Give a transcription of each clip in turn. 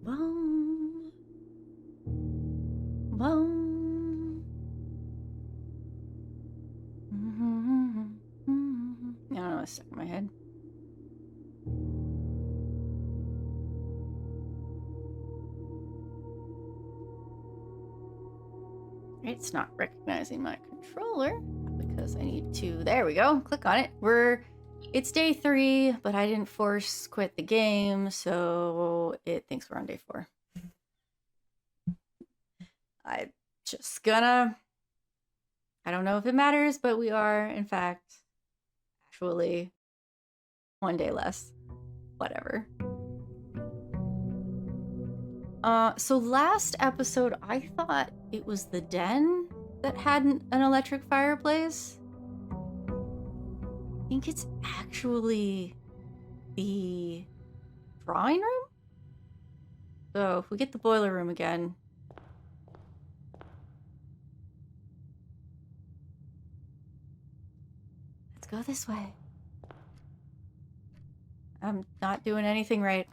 Boom. Boom. I don't know what's stuck in my head. It's not recognizing my controller because I need to. There we go. Click on it. It's day 3, but I didn't force quit the game, so it thinks we're on day 4. I don't know if it matters, but we are, in fact, actually 1 day less. Whatever. So last episode, I thought it was the den that had an electric fireplace. I think it's actually the drawing room? So if we get the boiler room again. Let's go this way. I'm not doing anything right.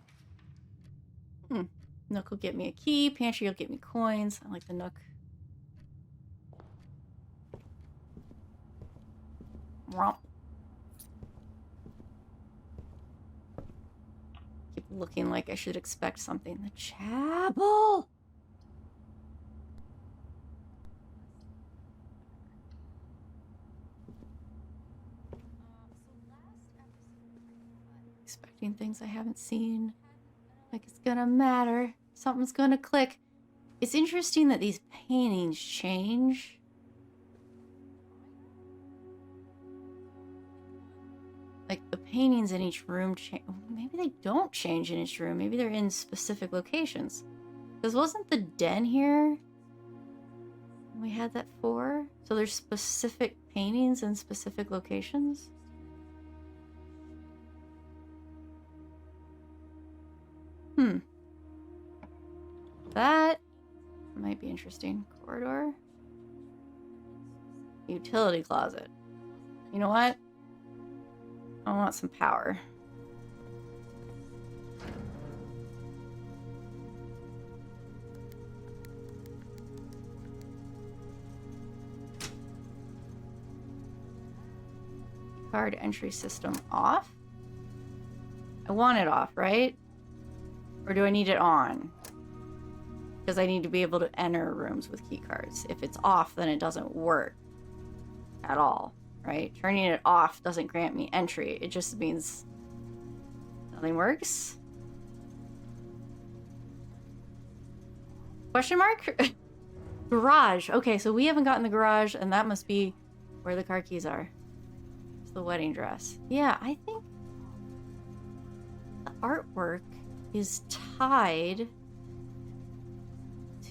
Nook will get me a key. Pantry will get me coins. I like the Nook. Romp. Keep looking like I should expect something. The chapel! Expecting things I haven't seen. Like it's gonna matter. Something's gonna click. It's interesting that these paintings change. Like the paintings in each room change. Maybe they don't change in each room. Maybe they're in specific locations. Because wasn't the den here? We had that 4. So there's specific paintings in specific locations. That might be interesting. Corridor. Utility closet. You know what? I want some power. Card entry system off. I want it off, right? Or do I need it on? Because I need to be able to enter rooms with key cards. If it's off, then it doesn't work at all, right? Turning it off doesn't grant me entry. It just means nothing works. Question mark? Garage. Okay, so we haven't gotten the garage, and that must be where the car keys are. It's the wedding dress. Yeah, I think the artwork is tied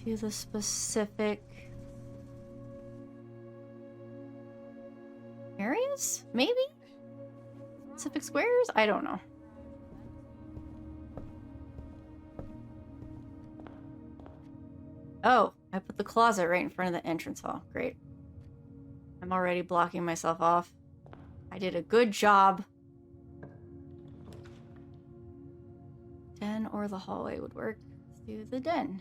to the specific areas? Maybe? Specific squares? I don't know. Oh, I put the closet right in front of the entrance hall. Great. I'm already blocking myself off. I did a good job. Den or the hallway would work. Let's do the den.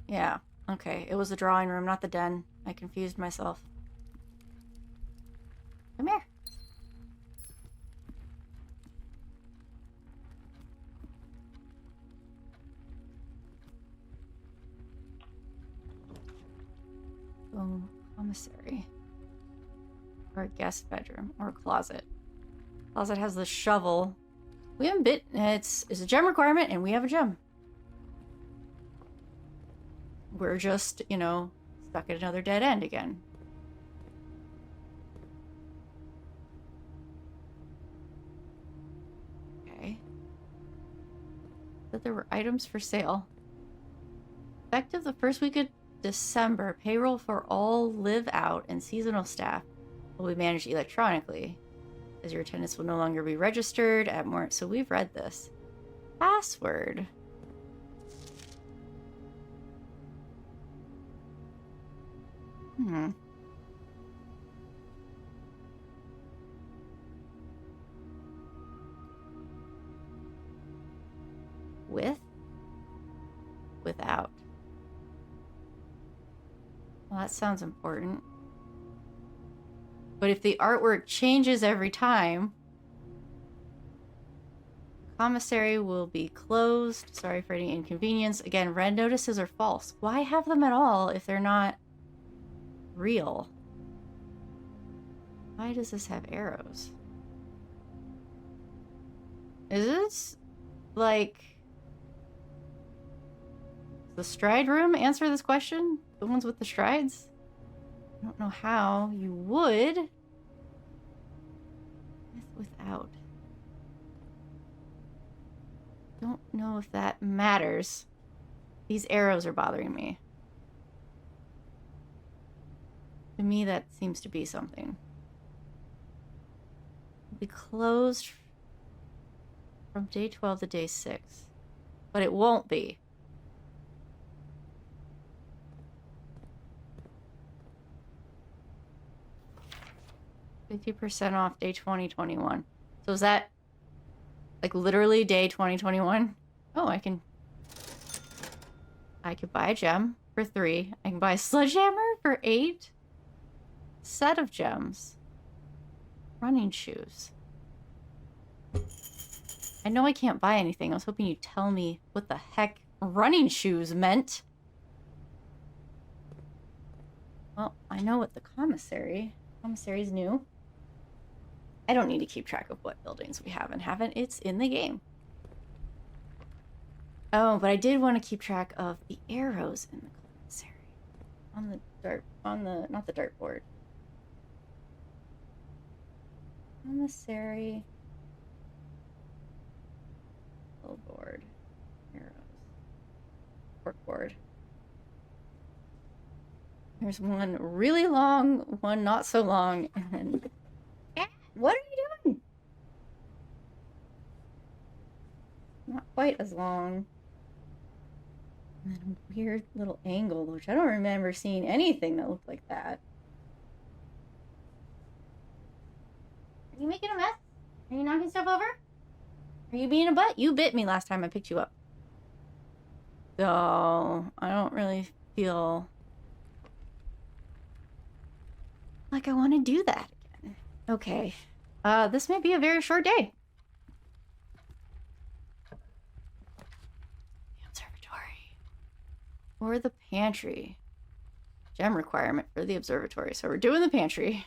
Yeah, okay. It was the drawing room, not the den. I confused myself. Come here. Boom. Commissary. Or a guest bedroom. Or a closet. Closet has the shovel. We haven't bit. It's a gem requirement, and we have a gem. We're just, you know, stuck at another dead end again. Okay. That there were items for sale. Effective the first week of December, payroll for all live out and seasonal staff will be managed electronically, as your attendance will no longer be registered at more. So we've read this. Password. with? Without. Well, that sounds important. But if the artwork changes every time, the commissary will be closed. Sorry for any inconvenience. Again, red notices are false. Why have them at all if they're not real? Why does this have arrows? Is this like the stride room answer this question? The ones with the strides? I don't know how you would without. Don't know if that matters. These arrows are bothering me. To me, that seems to be something. It'll be closed from day 12 to day 6. But it won't be. $50% off day 2021. So is that like literally day 2021? Oh, I could buy a gem for 3. I can buy a sledgehammer for 8. Set of gems. Running shoes. I know I can't buy anything. I was hoping you'd tell me what the heck running shoes meant. Well, I know what the commissary's new. I don't need to keep track of what buildings we have and haven't. It's in the game. Oh, but I did want to keep track of the arrows in the commissary. Not the dartboard. Commissary. Billboard. Arrows. Corkboard. There's one really long, one not so long, and what are you doing? Not quite as long. And then a weird little angle, which I don't remember seeing anything that looked like that. Are you making a mess? Are you knocking stuff over? Are you being a butt? You bit me last time I picked you up. So, I don't really feel like I want to do that again. Okay. This may be a very short day. The observatory. Or the pantry. Gem requirement for the observatory. So we're doing the pantry.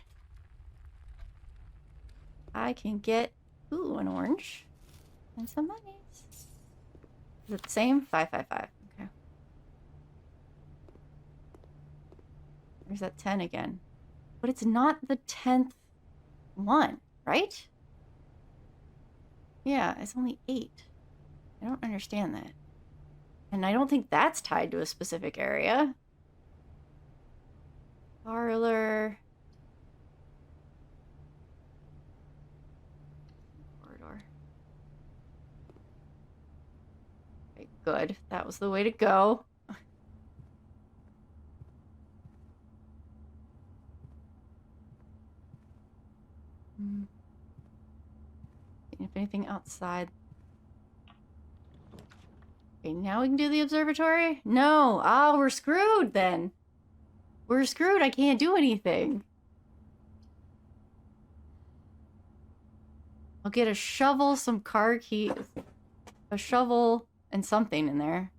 I can get, ooh, an orange. And some monies. Is it the same? 555. Okay. There's that 10 again. But it's not the 10th one, right? Yeah, it's only 8. I don't understand that. And I don't think that's tied to a specific area. Parlor. Corridor. Okay, good. That was the way to go. If anything outside. Okay, now we can do the observatory? No. Oh, we're screwed then. We're screwed. I can't do anything. I'll get a shovel, some car keys, a shovel, and something in there.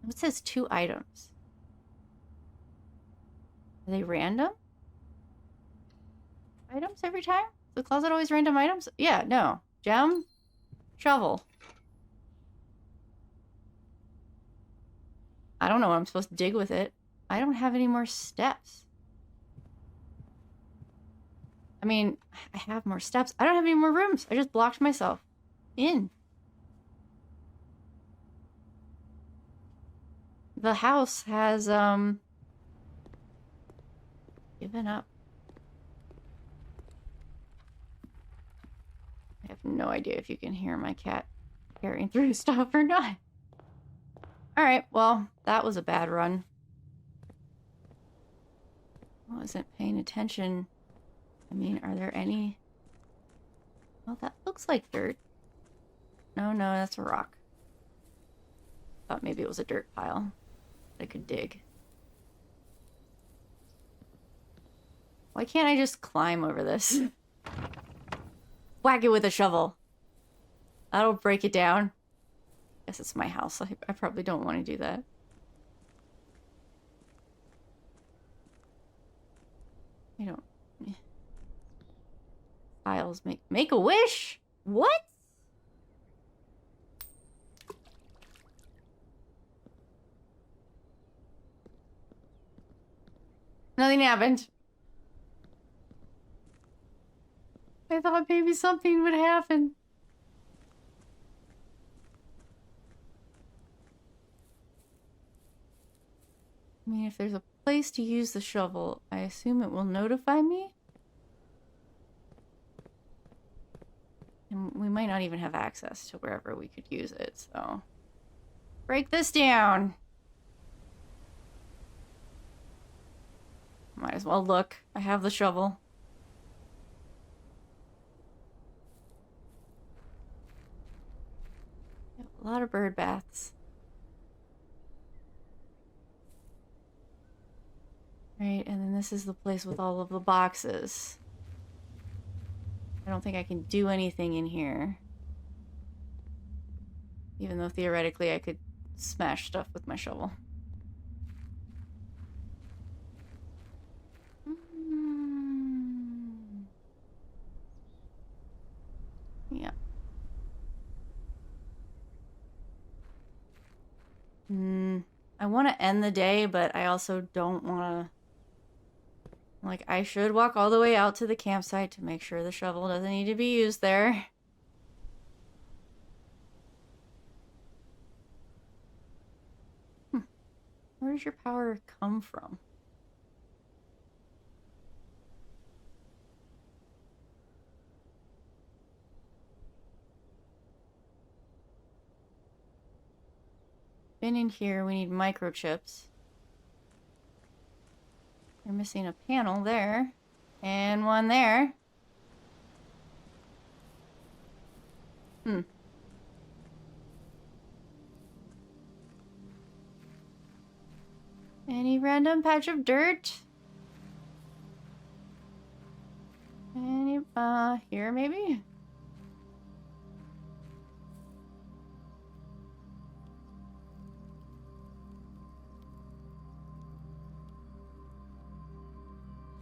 It says 2 items. Are they random? Items every time? Is the closet always random items? Yeah, no. Gem, shovel. I don't know what I'm supposed to dig with it. I don't have any more steps. I mean, I have more steps. I don't have any more rooms. I just blocked myself in. The house has, given up. I have no idea if you can hear my cat carrying through stuff or not. Alright, well, that was a bad run. I wasn't paying attention. I mean, are there any... Well, that looks like dirt. No, that's a rock. thought maybe it was a dirt pile I could dig. Why can't I just climb over this? Whack it with a shovel. That'll break it down. Guess it's my house. I probably don't want to do that. I don't... Files make a wish? What? Nothing happened. I thought maybe something would happen. I mean, if there's a place to use the shovel, I assume it will notify me? And we might not even have access to wherever we could use it, so... Break this down! Might as well look. I have the shovel. A lot of bird baths. Right, and then this is the place with all of the boxes. I don't think I can do anything in here. Even though theoretically I could smash stuff with my shovel. Yeah. I want to end the day, but I also don't want to... Like, I should walk all the way out to the campsite to make sure the shovel doesn't need to be used there. Where does your power come from? Been in here, we need microchips. We're missing a panel there. And one there. Any random patch of dirt? Any, here maybe?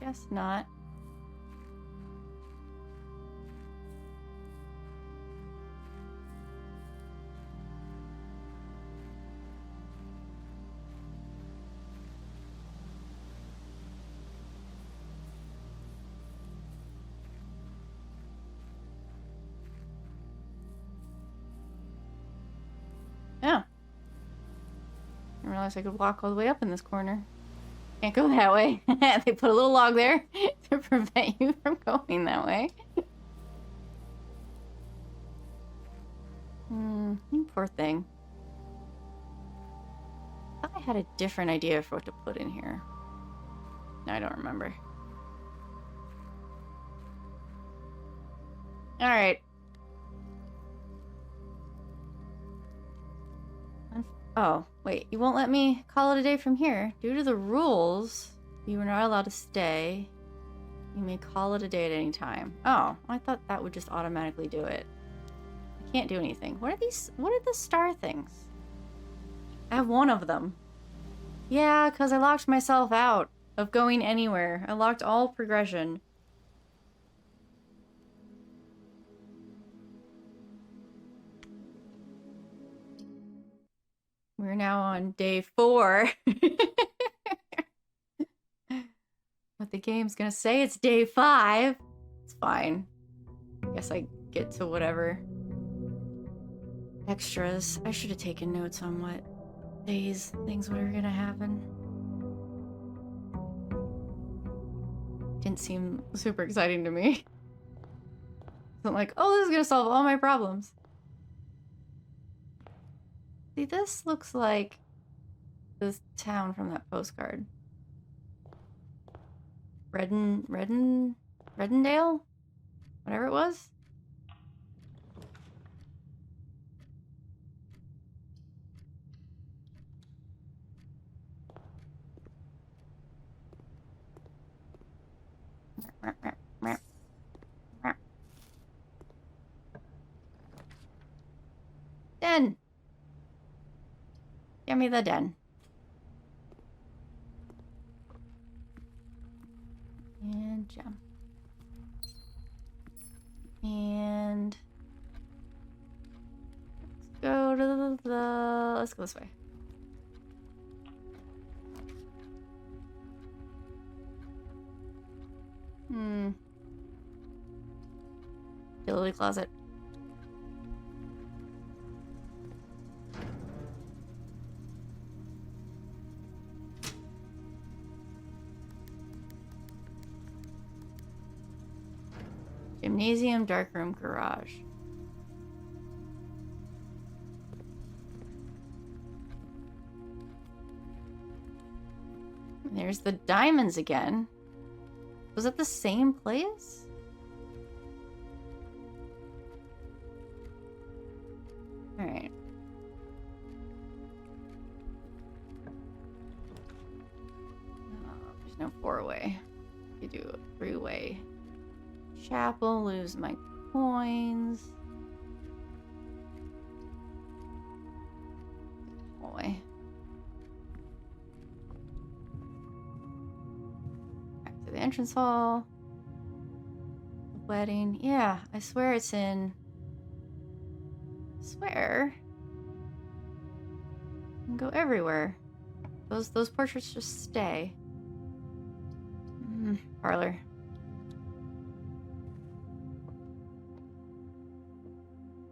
Guess not. Yeah. I realized I could walk all the way up in this corner. Can't go that way. They put a little log there to prevent you from going that way. You poor thing. I thought I had a different idea for what to put in here. No, I don't remember. Alright. Oh, wait. You won't let me call it a day from here. Due to the rules, you are not allowed to stay. You may call it a day at any time. Oh, I thought that would just automatically do it. I can't do anything. What are these? What are the star things? I have one of them. Yeah, because I locked myself out of going anywhere. I locked all progression. We're now on day 4. But the game's gonna say it's day 5. It's fine. I guess I get to whatever extras. I should have taken notes on what days things were gonna happen. Didn't seem super exciting to me. Wasn't like, oh, this is gonna solve all my problems. See, this looks like this town from that postcard. Reddendale? Whatever it was? Give me the den. And gem. And let's go to let's go this way. Utility closet. Gymnasium, darkroom, garage. There's the diamonds again. Was it the same place? Alright. There's no 4-way. You do a 3-way. Chapel, lose my coins. Hallway. Back to the entrance hall. The wedding. Yeah, I swear it's in. I swear. You can go everywhere. Those portraits just stay. Parlor.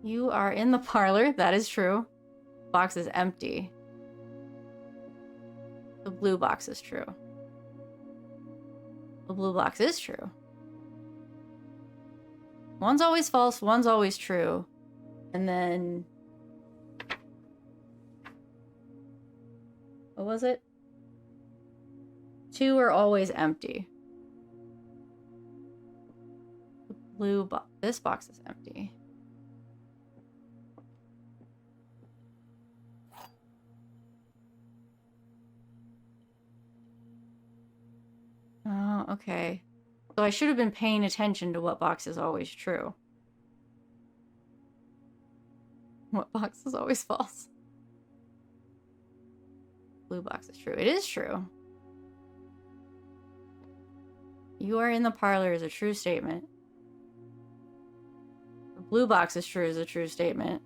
You are in the parlor. That is true. Box is empty. The blue box is true. The blue box is true. One's always false, one's always true. And then... what was it? 2 are always empty. The blue box... this box is empty. Oh, okay. So I should have been paying attention to what box is always true. What box is always false? Blue box is true. It is true. You are in the parlor is a true statement. The blue box is true is a true statement.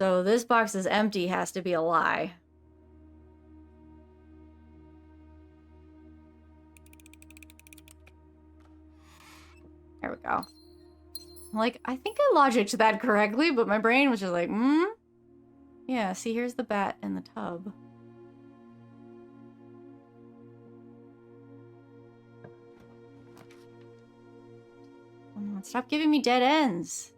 So this box is empty has to be a lie. There we go. Like, I think I logicked that correctly, but my brain was just like, Yeah, see, here's the bat in the tub. Come on, stop giving me dead ends.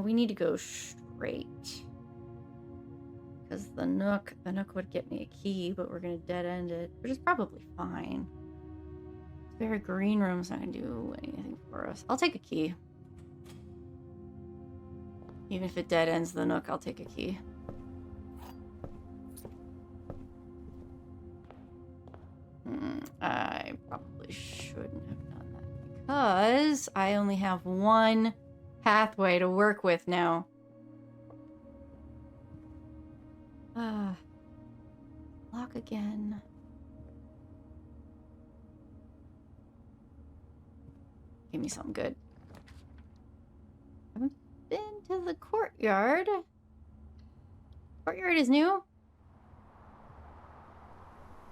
We need to go straight. Because the Nook would get me a key, but we're going to dead end it, which is probably fine. Spare green room's not going to do anything for us. I'll take a key. Even if it dead ends the Nook, I'll take a key. I probably shouldn't have done that because I only have one pathway to work with now. Lock again. Give me something good. Haven't been to the courtyard. Courtyard is new.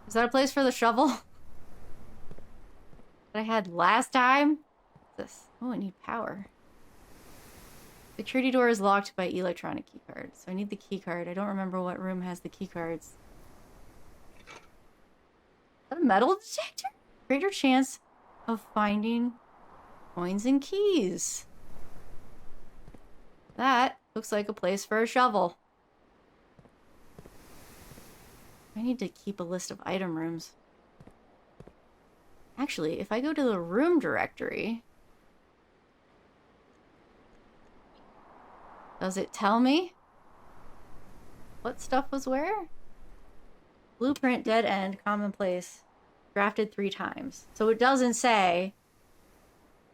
Is that a place for the shovel that I had last time? What's this? Oh, I need power. Security door is locked by electronic keycard. So I need the keycard. I don't remember what room has the keycards. Is that a metal detector? Greater chance of finding coins and keys. That looks like a place for a shovel. I need to keep a list of item rooms. Actually, if I go to the room directory, does it tell me what stuff was where? Blueprint, dead end, commonplace, drafted 3 times. So it doesn't say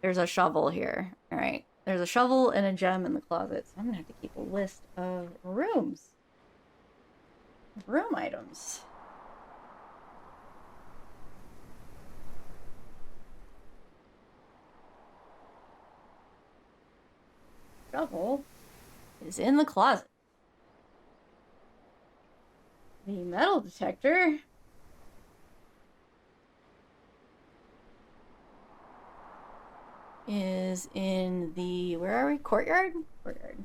there's a shovel here. All right. There's a shovel and a gem in the closet. So I'm going to have to keep a list of rooms. Room items. Shovel is in the closet. The metal detector is in the, where are we? Courtyard? Courtyard.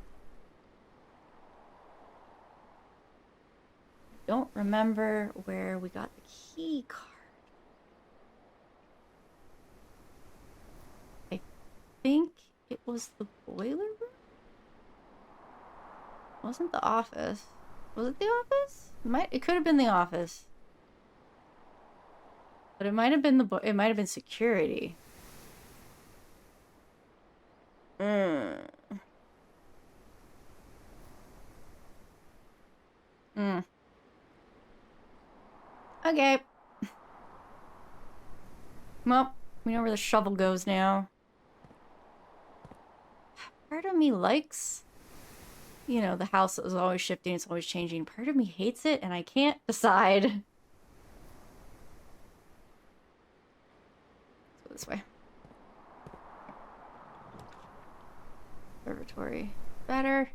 I don't remember where we got the key card. I think it was the boiler room? Wasn't the office. Was it the office? It could have been the office. But it might have been it might have been security. Okay. Well, we know where the shovel goes now. Part of me likes, you know, the house is always shifting, it's always changing. Part of me hates it, and I can't decide. Let's go this way. Observatory. Better.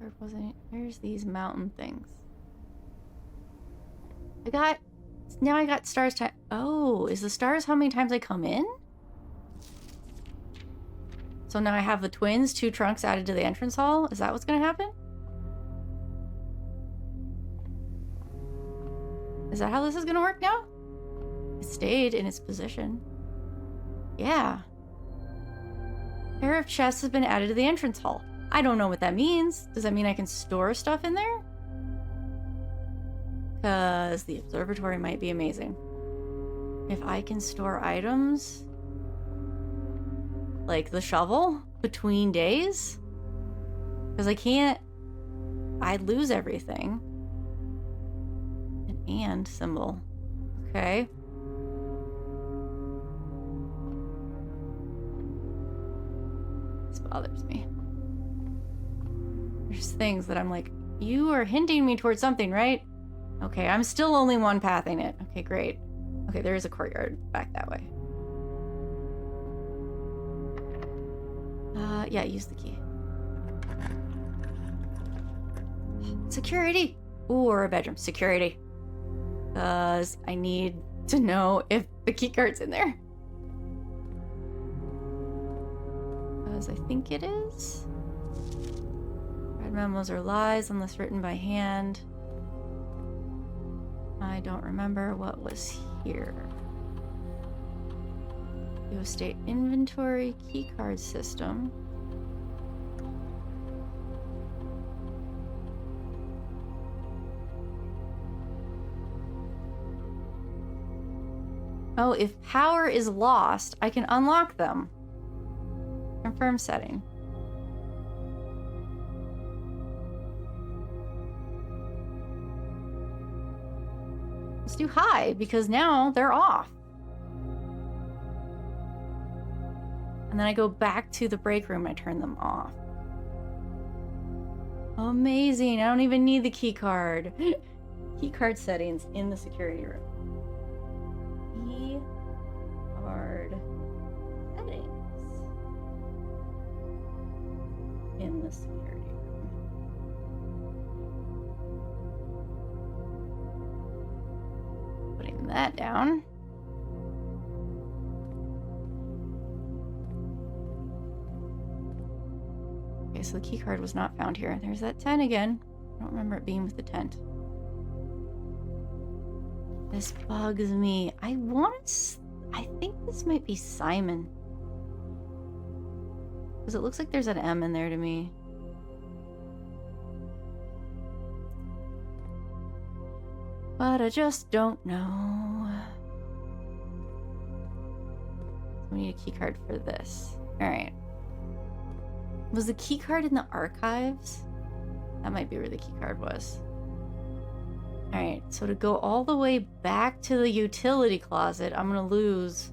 Or wasn't it? There's these mountain things. Now I got stars time. Oh, is the stars how many times I come in? So now I have the twins, 2 trunks added to the entrance hall? Is that what's gonna happen? Is that how this is gonna work now? It stayed in its position. Yeah. A pair of chests has been added to the entrance hall. I don't know what that means. Does that mean I can store stuff in there? Because the observatory might be amazing. If I can store items, like the shovel, between days, because I can't, I'd lose everything. An and symbol. Okay. This bothers me. There's things that I'm like, you are hinting me towards something, right? Okay, I'm still only one pathing it. Okay, great. Okay, there is a courtyard back that way. Yeah, use the key. Security! Ooh, or a bedroom. Security. Because I need to know if the keycard's in there. Because I think it is. Red memos are lies unless written by hand. I don't remember what was here. Real estate inventory, keycard system. Oh, if power is lost, I can unlock them. Confirm setting. Let's do high, because now they're off. And then I go back to the break room and I turn them off. Amazing. I don't even need the key card. Key card settings in the security room. Key card settings in the security room. Putting that down. Okay, so the key card was not found here. There's that tent again. I don't remember it being with the tent. This bugs me. I think this might be Simon. Because it looks like there's an M in there to me. But I just don't know. We need a key card for this. Alright. Was the key card in the archives? That might be where the key card was. Alright, so to go all the way back to the utility closet, I'm gonna lose...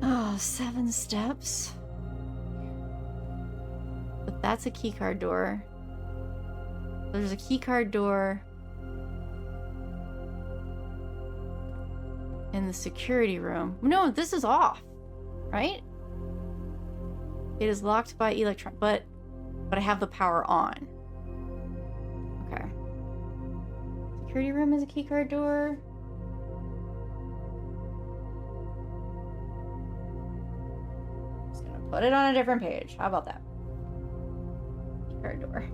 Oh, 7 steps? But that's a key card door. There's a key card door in the security room. No, this is off, right? It is locked by electron, but I have the power on. Okay. Security room is a key card door. Just gonna put it on a different page. How about that? Key card door.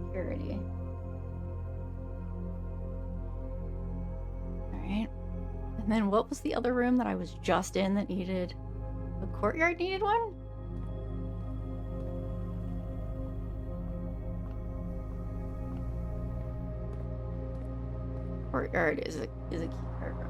Security. Alright. And then what was the other room that I was just in that needed... The courtyard needed one? Courtyard is a key card room.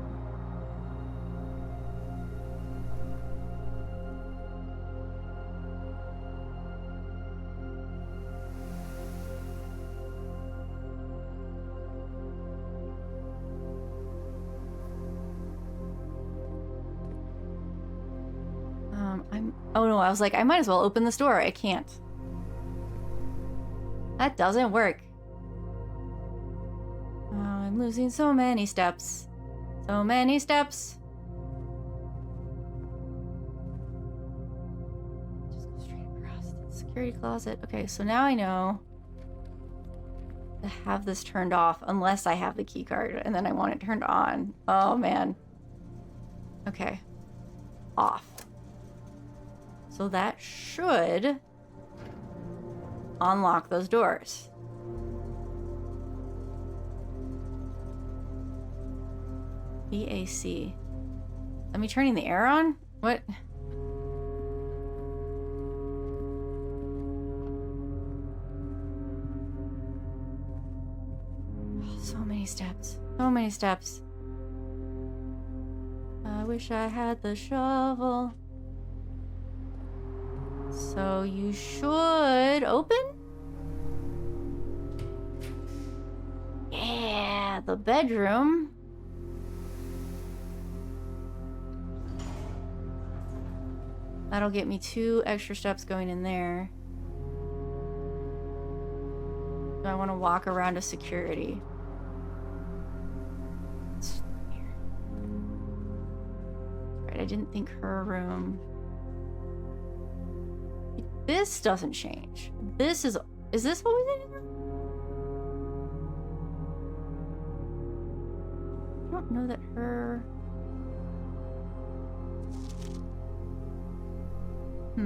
Oh no, I was like, I might as well open this door. I can't. That doesn't work. Oh, I'm losing so many steps. So many steps. Just go straight across to the security closet. Okay, so now I know to have this turned off unless I have the key card and then I want it turned on. Oh man. Okay. Off. So that should unlock those doors. BAC. Let me turning the air on? What? Oh, so many steps. So many steps. I wish I had the shovel. So you should open? Yeah, the bedroom. That'll get me 2 extra steps going in there. Do I want to walk around to security? Right, I didn't think her room. This doesn't change. This is this what we did? I don't know that her... I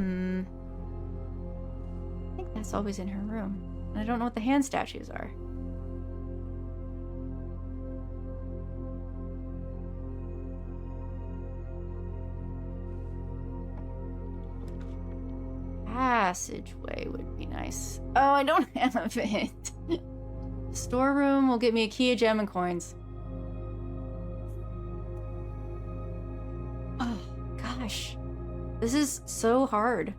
think that's always in her room. And I don't know what the hand statues are. Passageway would be nice. Oh, I don't have it. Storeroom will get me a key, a gem, and coins. Oh, gosh. This is so hard.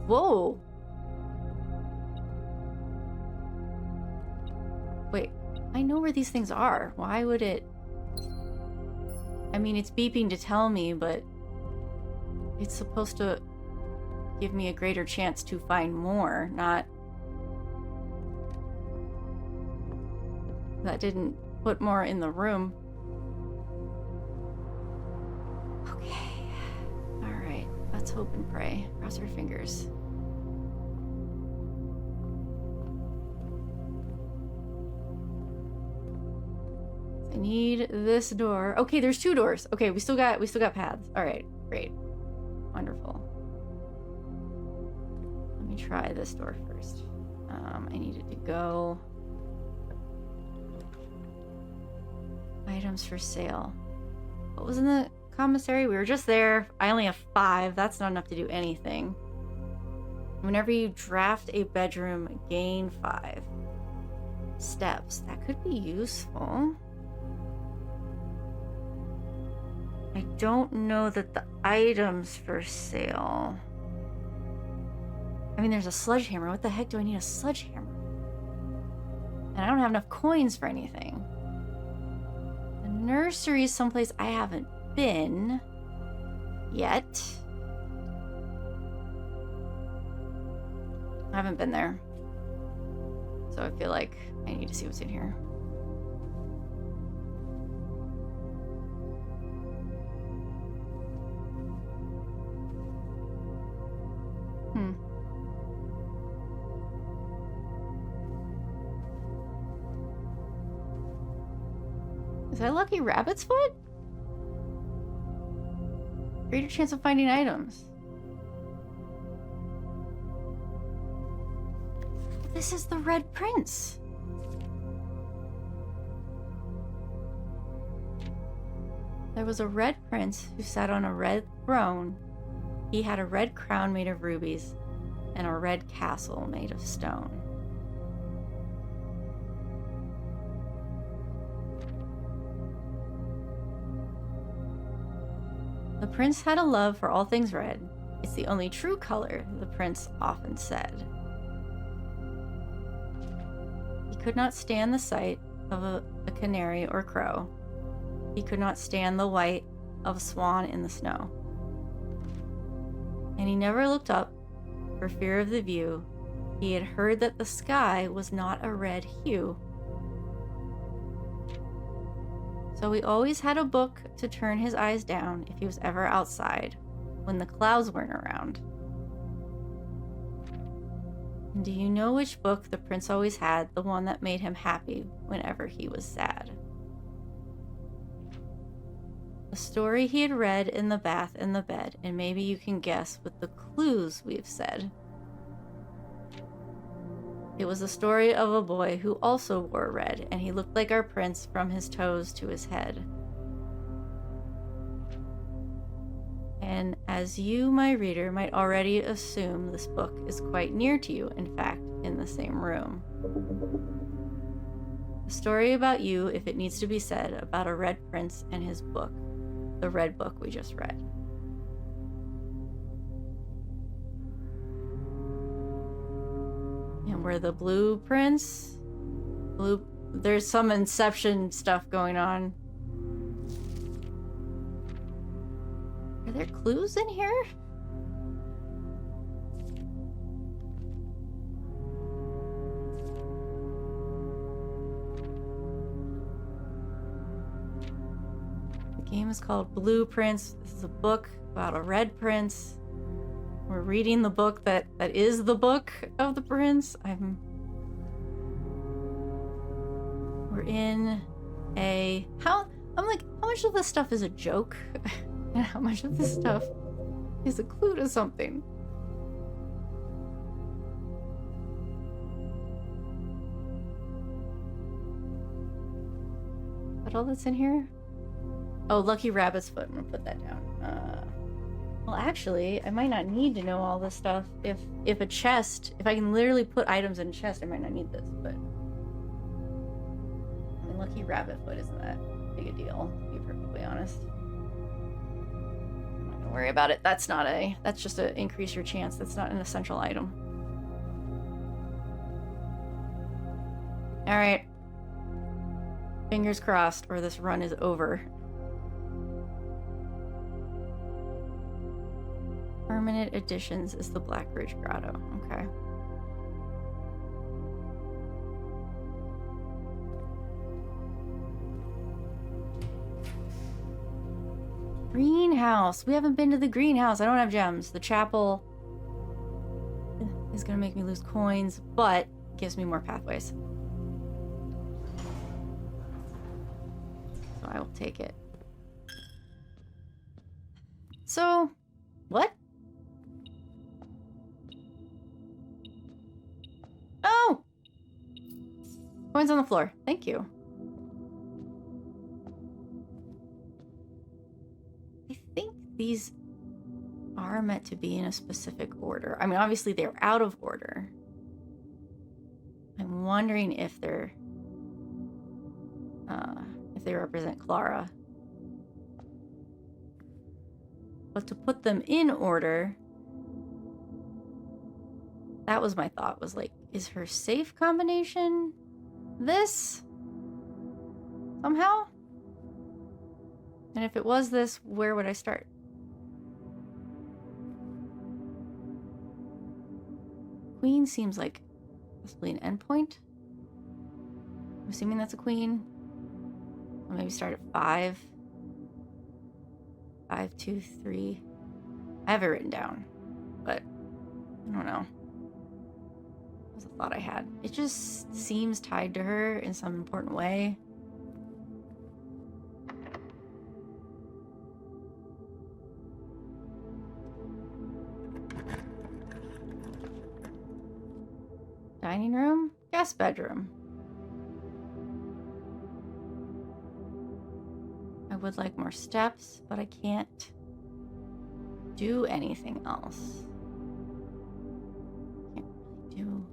Whoa. Wait, I know where these things are. Why would it... I mean, it's beeping to tell me, but it's supposed to give me a greater chance to find more, not... That didn't put more in the room. Okay. Alright, let's hope and pray. Cross our fingers. I need this door. Okay, there's 2 doors. Okay, we still got paths. Alright, great. Wonderful. Let me try this door first. I needed to go... Items for sale. What was in the commissary? We were just there. I only have 5. That's not enough to do anything. Whenever you draft a bedroom, gain 5 steps. That could be useful. I don't know that the items for sale. I mean, there's a sledgehammer. What the heck do I need a sledgehammer? And I don't have enough coins for anything. The nursery is someplace I haven't been yet. I haven't been there. So I feel like I need to see what's in here. Is that Lucky Rabbit's foot? Greater chance of finding items. This is the Red Prince. There was a red prince who sat on a red throne. He had a red crown made of rubies and a red castle made of stone. The prince had a love for all things red. It's the only true color, the prince often said. He could not stand the sight of a canary or crow. He could not stand the white of a swan in the snow. And he never looked up for fear of the view. He had heard that the sky was not a red hue. So he always had a book to turn his eyes down if he was ever outside, when the clouds weren't around. And do you know which book the prince always had, the one that made him happy whenever he was sad? The story he had read in the bath and the bed, and maybe you can guess with the clues we've said. It was the story of a boy who also wore red, and he looked like our prince from his toes to his head. And as you, my reader, might already assume, this book is quite near to you, in fact, in the same room. A story about you, if it needs to be said, about a red prince and his book, the red book we just read. And we're the blue prince. There's some Inception stuff going on. Are there clues in here? The game is called Blue Prince. This is a book about a red prince. We're reading the book that is the book of the prince. We're in a... how much of this stuff is a joke? And how much of this stuff is a clue to something? Is that all that's in here? Oh, Lucky Rabbit's foot. I'm gonna put that down. Well, actually, I might not need to know all this stuff. If a chest, if I can literally put items in a chest, I might not need this, but... I mean, Lucky Rabbit foot isn't that big a deal, to be perfectly honest. I'm not gonna worry about it. That's just to increase your chance. That's not an essential item. Alright. Fingers crossed, or this run is over. Permanent additions is the Black Ridge Grotto. Okay. Greenhouse. We haven't been to the greenhouse. I don't have gems. The chapel is going to make me lose coins, but gives me more pathways. So I will take it. So, what? Oh! Coins on the floor. Thank you. these are meant to be in a specific order. I mean, obviously they're out of order. I'm wondering if they represent Clara. But to put them in order, that was my thought, was like, is her safe combination this? Somehow? And if it was this, where would I start? Queen seems like possibly an endpoint. I'm assuming that's a queen. I'll maybe start at 5. 5, 2, 3. I have it written down, but I don't know. That was a thought I had. It just seems tied to her in some important way. Dining room? Guest bedroom. I would like more steps, but I can't do anything else. Can't really do.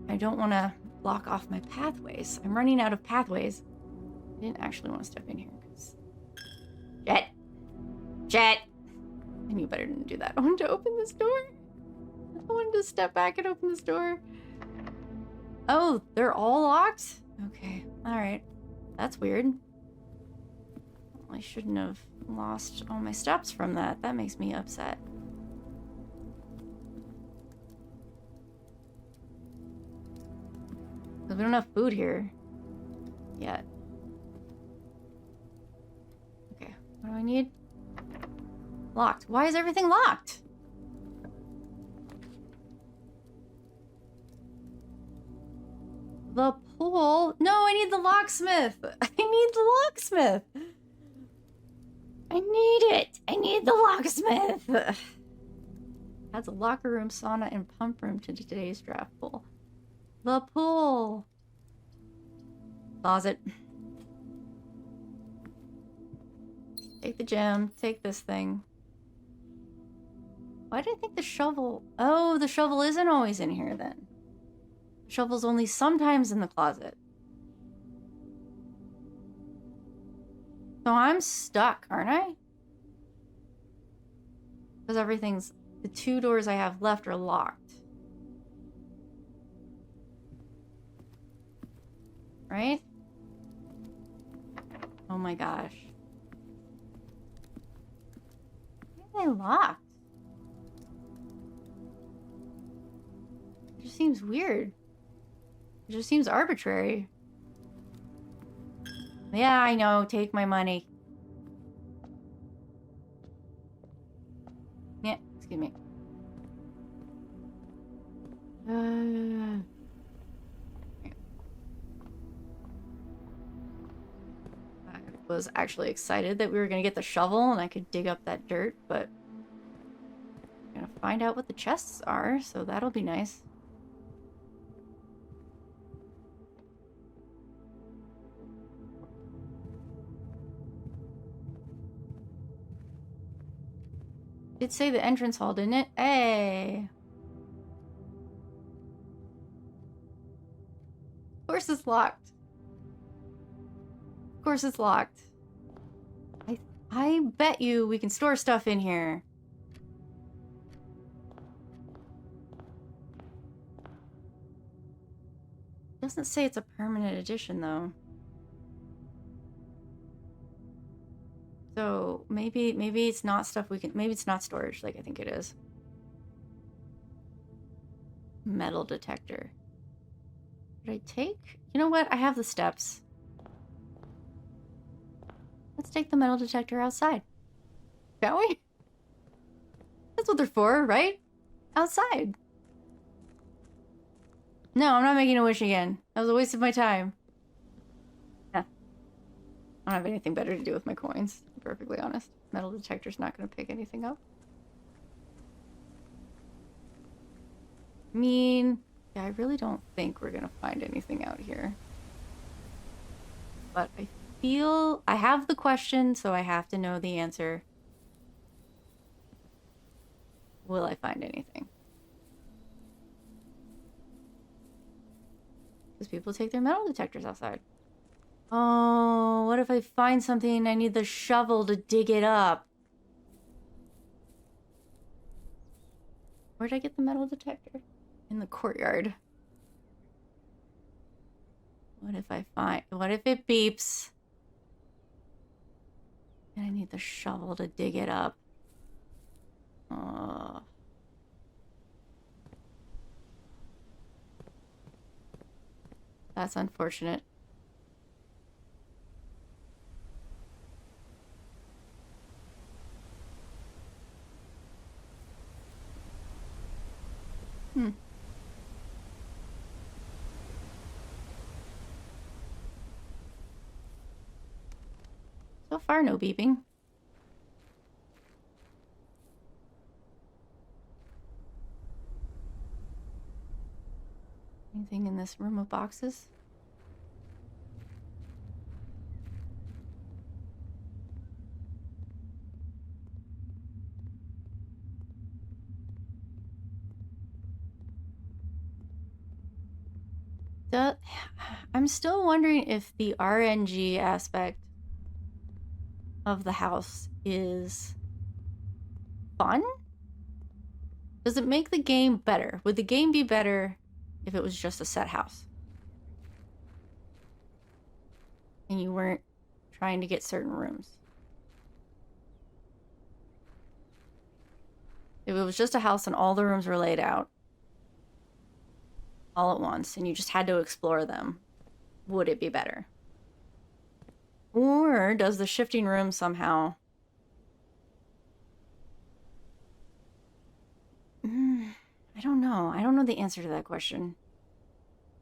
I don't want to block off my pathways. I'm running out of pathways. I didn't actually want to step in here because... Jet! I knew better than to do that. I wanted to open this door. I wanted to step back and open this door. Oh, they're all locked? Okay, alright. That's weird. Well, I shouldn't have lost all my steps from that. That makes me upset. Because we don't have food here yet. Okay, what do I need? Locked. Why is everything locked? The pool? No, I need the locksmith. I need the locksmith. I need it. I need the locksmith. Adds a locker room, sauna, and pump room to today's draft pool. The pool. Closet. Take the gem. Take this thing. Why did I think the shovel... Oh, the shovel isn't always in here then. The shovel's only sometimes in the closet. So I'm stuck, aren't I? Because everything's... The 2 doors I have left are locked. Right? Oh my gosh. Why are they locked? It just seems weird. It just seems arbitrary. Yeah, I know. Take my money. Yeah, excuse me. I was actually excited that we were gonna get the shovel and I could dig up that dirt, but I'm gonna find out what the chests are, so that'll be nice. Did say the entrance hall, didn't it? Hey! Of course it's locked. Of course it's locked. I bet you we can store stuff in here. Doesn't say it's a permanent addition though. So maybe it's not stuff we can, maybe it's not storage like I think it is. Metal detector. Did I take? You know what? I have the steps. Let's take the metal detector outside. Shall we? That's what they're for, right? Outside. No, I'm not making a wish again. That was a waste of my time. Yeah. I don't have anything better to do with my coins, to be perfectly honest. Metal detector's not going to pick anything up. I mean, yeah, I really don't think we're going to find anything out here. But I feel I have the question, so I have to know the answer. Will I find anything? Because people take their metal detectors outside. Oh, what if I find something and I need the shovel to dig it up? Where'd I get the metal detector? In the courtyard. What if it beeps? And I need the shovel to dig it up. That's unfortunate. So far, no beeping. Anything in this room of boxes? I'm still wondering if the RNG aspect of the house is fun? Does it make the game better? Would the game be better if it was just a set house? And you weren't trying to get certain rooms? If it was just a house and all the rooms were laid out all at once and you just had to explore them, would it be better? Or does the shifting room somehow... I don't know. I don't know the answer to that question.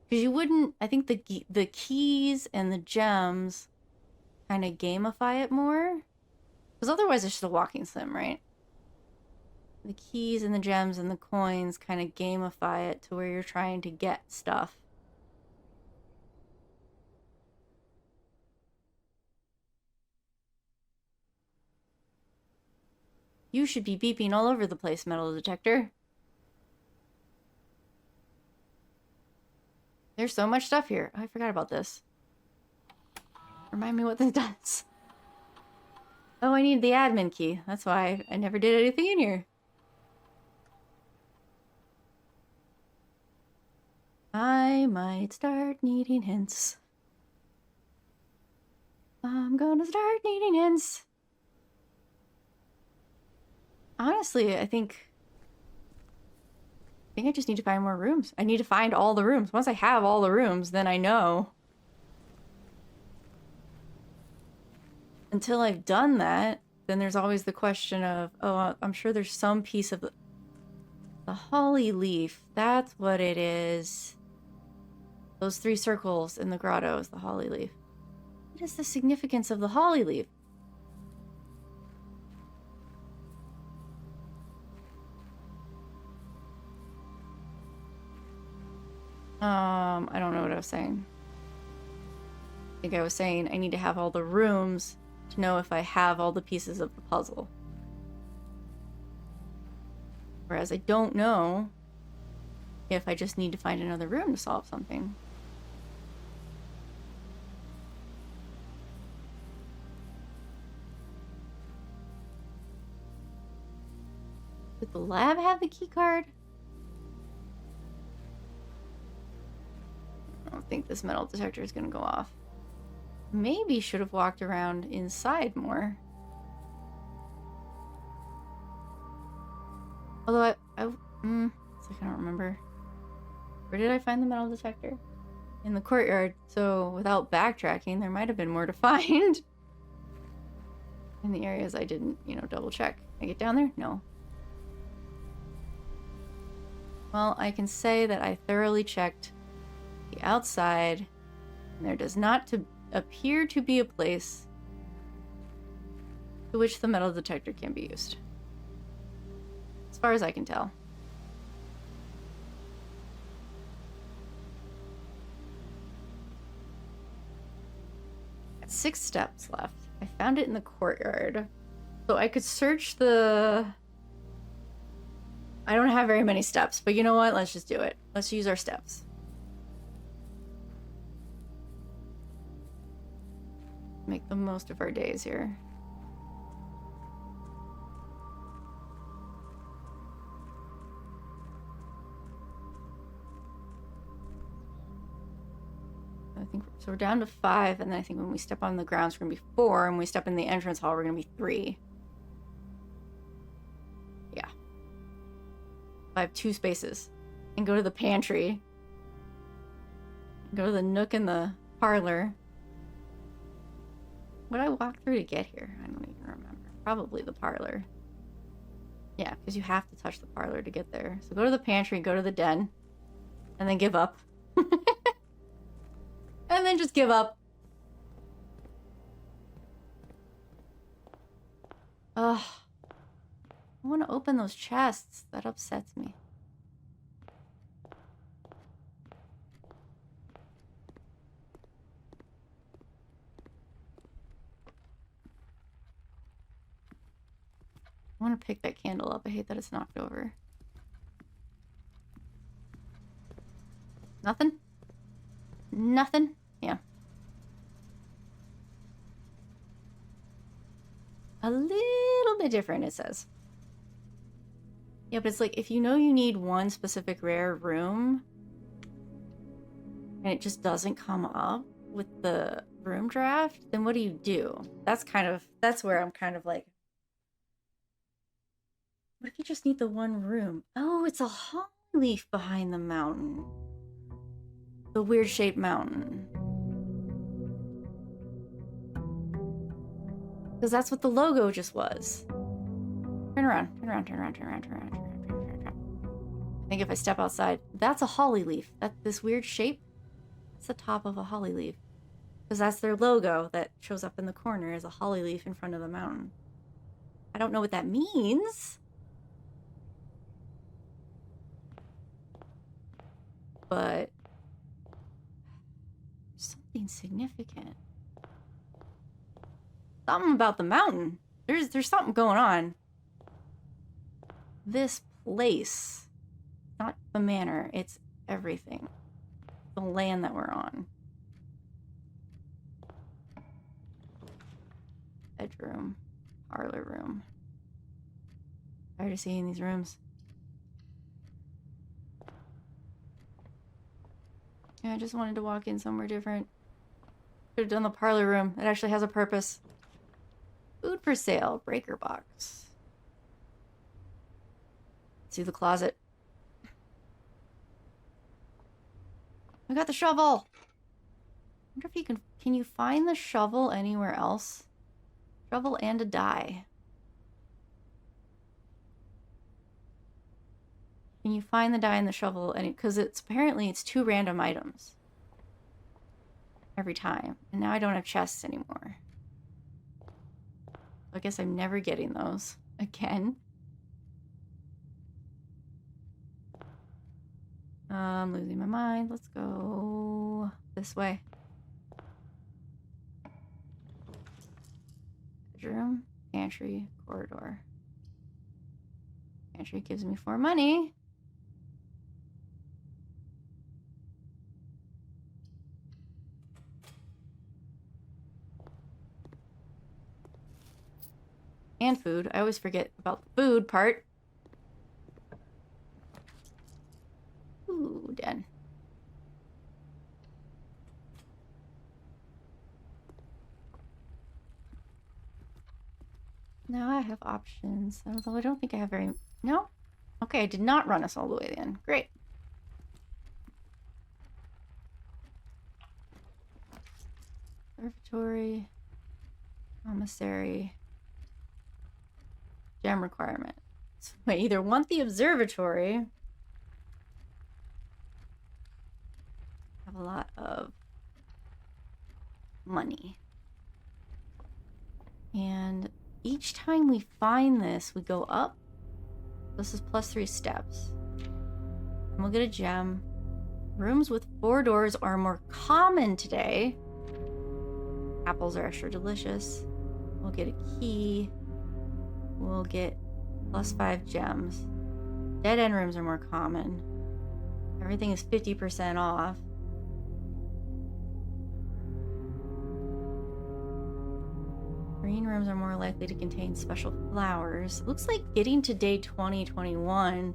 Because you wouldn't... I think the keys and the gems kind of gamify it more. Because otherwise it's just a walking sim, right? The keys and the gems and the coins kind of gamify it to where you're trying to get stuff. You should be beeping all over the place, metal detector. There's so much stuff here. Oh, I forgot about this. Remind me what this does. Oh, I need the admin key. That's why I never did anything in here. I might start needing hints. I'm gonna start needing hints. Honestly, I think I just need to find more rooms. I need to find all the rooms. Once I have all the rooms, then I know. Until I've done that, then there's always the question of, oh, I'm sure there's some piece of the holly leaf. That's what it is. Those 3 circles in the grotto is the holly leaf. What is the significance of the holly leaf? I don't know what I was saying. I think I was saying I need to have all the rooms to know if I have all the pieces of the puzzle. Whereas I don't know if I just need to find another room to solve something. Did the lab have the key card? I don't think this metal detector is going to go off. Maybe should have walked around inside more. Although I I don't remember. Where did I find the metal detector? In the courtyard. So without backtracking, there might have been more to find. In the areas I didn't, double check. Can I get down there? No. Well, I can say that I thoroughly checked the outside, and there does not appear to be a place to which the metal detector can be used. As far as I can tell. got 6 steps left. I found it in the courtyard. So I could search the... I don't have very many steps, but you know what? Let's just do it. Let's use our steps. Make the most of our days here. I think so. We're down to 5, and then I think when we step on the grounds, we're gonna be 4, and when we step in the entrance hall, we're gonna be 3. Yeah. I have 2 spaces, and go to the pantry. Go to the nook in the parlor. What did I walk through to get here? I don't even remember. Probably the parlor. Yeah, because you have to touch the parlor to get there. So go to the pantry, go to the den, and then give up. And then just give up. Ugh. I want to open those chests. That upsets me. I want to pick that candle up. I hate that it's knocked over. Nothing? Nothing? Yeah. A little bit different, it says. Yeah, but it's like, if you know you need one specific rare room, and it just doesn't come up with the room draft, then what do? That's where I'm kind of like, what if you just need the one room? Oh, it's a holly leaf behind the mountain. The weird shaped mountain. Because that's what the logo just was. Turn around, turn around, turn around, turn around, turn around, turn around, turn around, turn around. I think if I step outside, that's a holly leaf. This weird shape, it's the top of a holly leaf. Because that's their logo that shows up in the corner as a holly leaf in front of the mountain. I don't know what that means. But something significant. Something about the mountain. There's something going on. This place, not the manor, it's everything. The land that we're on. Bedroom, parlor room. Tired of seeing these rooms. Yeah, I just wanted to walk in somewhere different. Could have done the parlor room. It actually has a purpose. Food for sale. Breaker box. See the closet. I got the shovel! I wonder if you can you find the shovel anywhere else? Shovel and a die. Can you find the die and the shovel? And because apparently it's 2 random items every time, and now I don't have chests anymore. I guess I'm never getting those again. I'm losing my mind. Let's go this way. Bedroom, pantry, corridor. Pantry gives me 4 money. And food. I always forget about the food part. Ooh, den. Now I have options. Although I don't think I have very... No? Okay, I did not run us all the way in. Great. Observatory. Commissary. Gem requirement. So I either want the observatory, have a lot of money, and each time we find this, we go up. This is +3 steps, and we'll get a gem. Rooms with 4 doors are more common today. Apples are extra delicious. We'll get a key. We'll get +5 gems. Dead end rooms are more common. Everything is 50% off. Green rooms are more likely to contain special flowers. Looks like getting to day 2021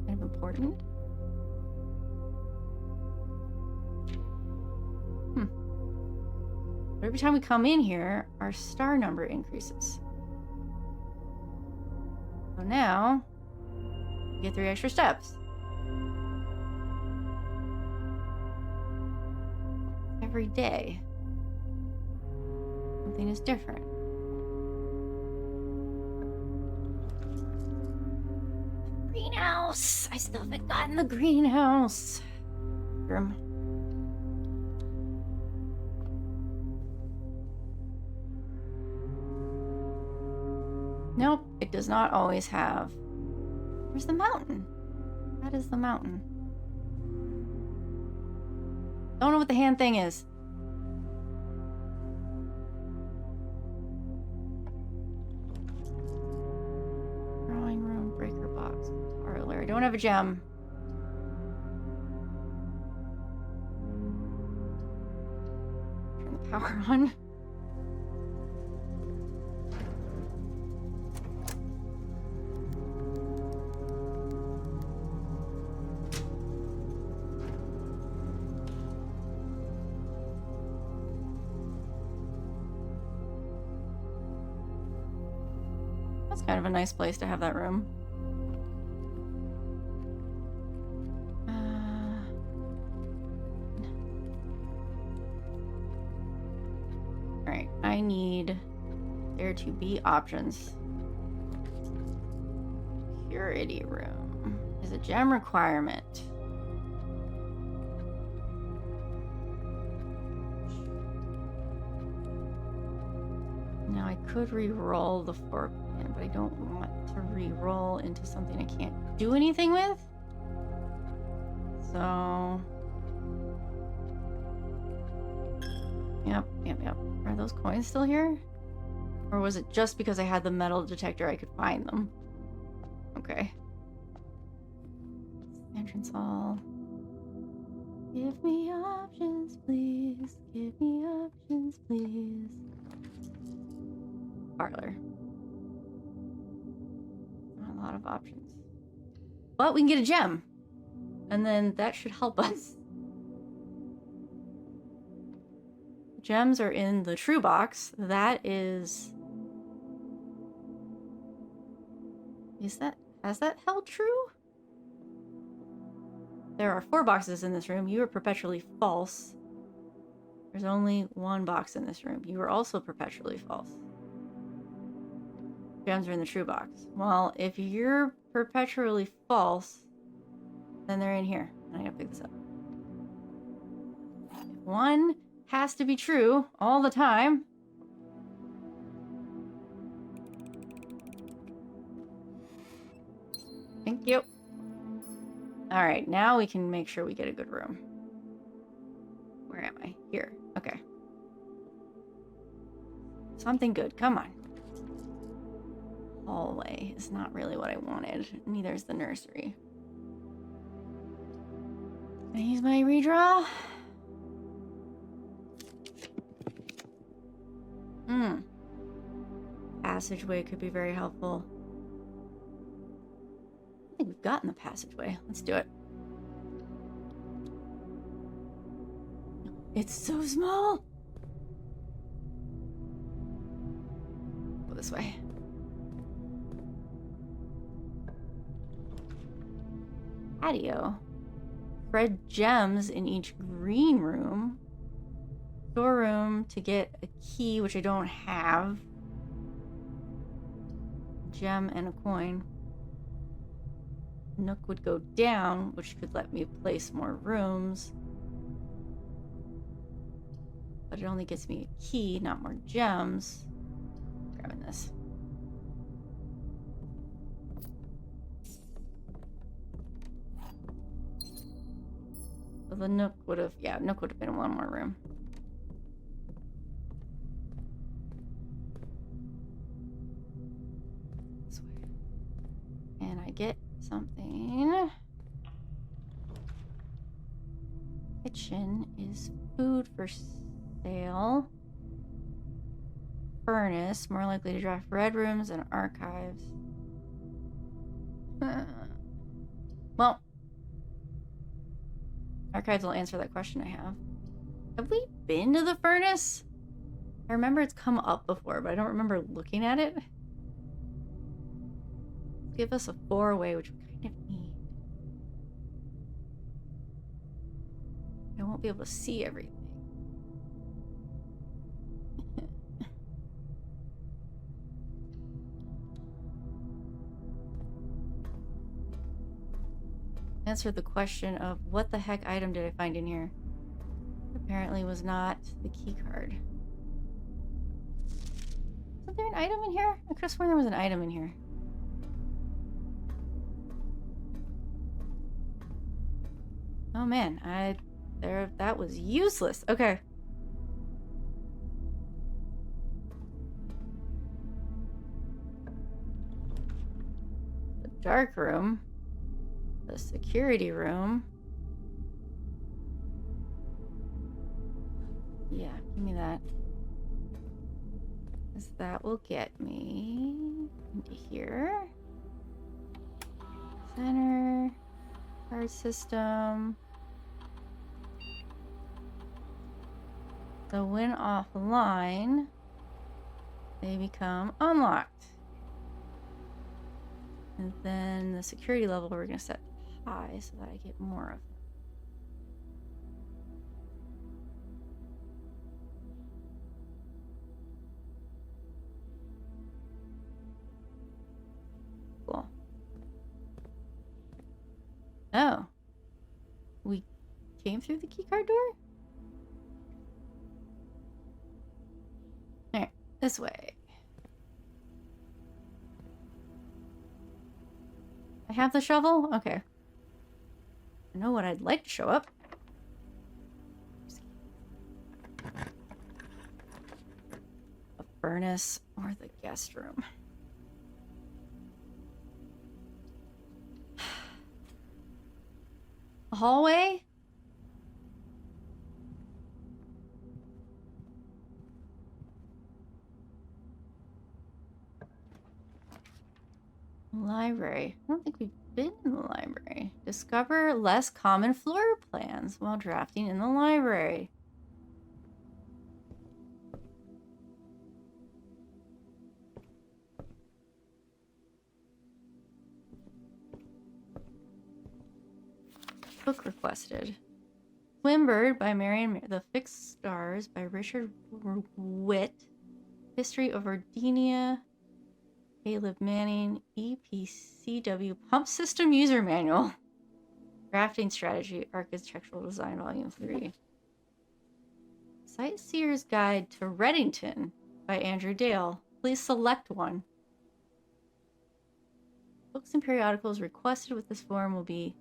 kind of important. But every time we come in here, our star number increases. So now, we get 3 extra steps. Every day, something is different. Greenhouse! I still haven't gotten the greenhouse. Room. Nope, it does not always have. Where's the mountain? That is the mountain. Don't know what the hand thing is. Drawing room, breaker box, parlor. I don't have a gem. Turn the power on. Kind of a nice place to have that room. Alright, I need there to be options. Security room is a gem requirement. Now I could re-roll the fork. But I don't want to re-roll into something I can't do anything with. So... Yep. Are those coins still here? Or was it just because I had the metal detector I could find them? Okay. Entrance hall. Give me options, please. Give me options, please. Parlor. A lot of options. But we can get a gem. And then that should help us. Gems are in the true box. That is... Has that held true? There are 4 boxes in this room. You are perpetually false. There's only 1 box in this room. You are also perpetually false. Gems are in the true box. Well, if you're perpetually false, then they're in here. I gotta pick this up. If one has to be true all the time. Thank you. Alright, now we can make sure we get a good room. Where am I? Here. Okay. Something good. Come on. Hallway is not really what I wanted. Neither is the nursery. Can I use my redraw? Passageway could be very helpful. I think we've gotten the passageway. Let's do it. It's so small. Go this way. Patio. Spread gems in each green room. Storeroom to get a key, which I don't have. Gem and a coin. Nook would go down, which could let me place more rooms. But it only gets me a key, not more gems. Grabbing this. So the Nook would have, Nook would have been 1 more room. get something. Kitchen is food for sale. Furnace, more likely to draft red rooms and archives. Well, archives will answer that question I have. Have we been to the furnace? I remember it's come up before, but I don't remember looking at it. Give us a 4-way, which we kind of need. I won't be able to see everything. Answer the question of what the heck item did I find in here? Apparently was not the key card. Was there an item in here? I could have sworn there was an item in here. Oh man, that was useless. Okay. The dark room. The security room. Yeah, give me that. Because that will get me into here. Center. Card system. So when offline, they become unlocked. And then the security level we're going to set high so that I get more of them. Cool. Oh. We came through the keycard door? Alright, this way. I have the shovel? Okay. I know what I'd like to show up. A furnace or the guest room. A hallway? Library. I don't think we've been in the library. Discover less common floor plans while drafting in the library. Book requested. Swimbird by Marion. The Fixed Stars by Richard Witt. History of Ardinia. Caleb Manning, EPCW Pump System User Manual. Drafting Strategy, Architectural Design, Volume 3. Sightseer's Guide to Reddington by Andrew Dale. Please select one. Books and periodicals requested with this form will be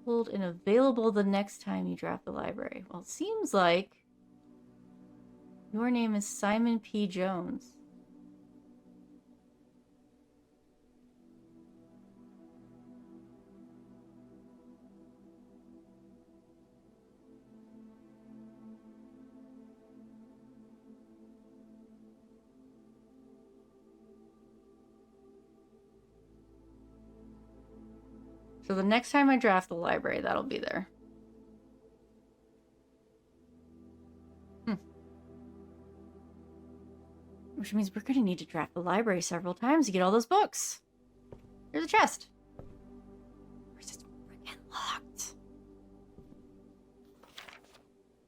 pulled and available the next time you draft the library. Well, it seems like your name is Simon P. Jones. So the next time I draft the library, that'll be there. Which means we're going to need to draft the library several times to get all those books. There's a chest. Where's this freaking locked?